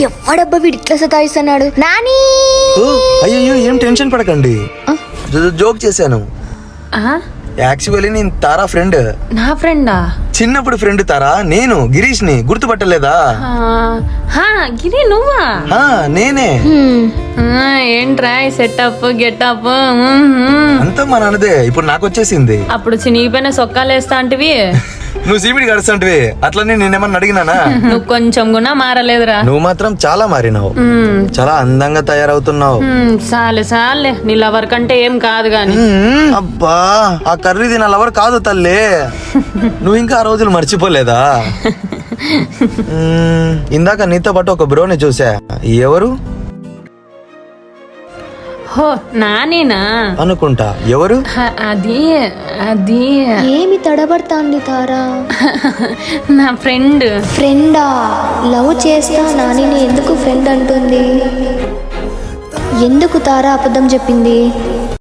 ఎవడబ్బా వీడు ఇట్లా సతాయిస్తున్నాడు నాని. అయ్యో ఏం టెన్షన్ పడకండి, జోక్ చేశాను. యాక్చువల్లీ నేను తారా ఫ్రెండ్. నా ఫ్రెండా? చిన్నప్పుడు ఫ్రెండ్ తారా, నేను గిరీష్ ని గుర్తుపట్టలేదా? గిరి నువ్వా? నేనే. ఏంట్రా సెటప్ గెటప్ అంతా మా నాన్నదే. ఇప్పుడు నాకు వచ్చేసింది. అప్పుడు చినిగిపోయిన సొక్కాలు వేస్తా అంటివి. నువ్వు సీమిడి గడుస్తాంటివి, అట్లనే నేనేమన్నా అడిగినానా? నువ్వు కొంచెం కూడా మారలేదురా. నువ్వు మాత్రం చాలా మారినావు, చాలా అందంగా తయారవుతున్నావు. సాలే నీ లవర్ కంటే ఏం కాదు గాని. అబ్బా ఆ కర్రీది నా లవర్ కాదు తల్లి. నువ్వు ఇంకా ఆ రోజులు మర్చిపోలేదా? ఇందాక నీతో పాటు ఒక బ్రోని చూసా. ఎవరు? హో నానేనా అనుకుంటా. ఎవరు? అది ఏమి తడబడతాంది తారా? నా ఫ్రెండ్. ఫ్రెండా? లవ్ చేస్తా నానిని ఎందుకు ఫ్రెండ్ అంటుంది? ఎందుకు తారా అబద్ధం చెప్పింది?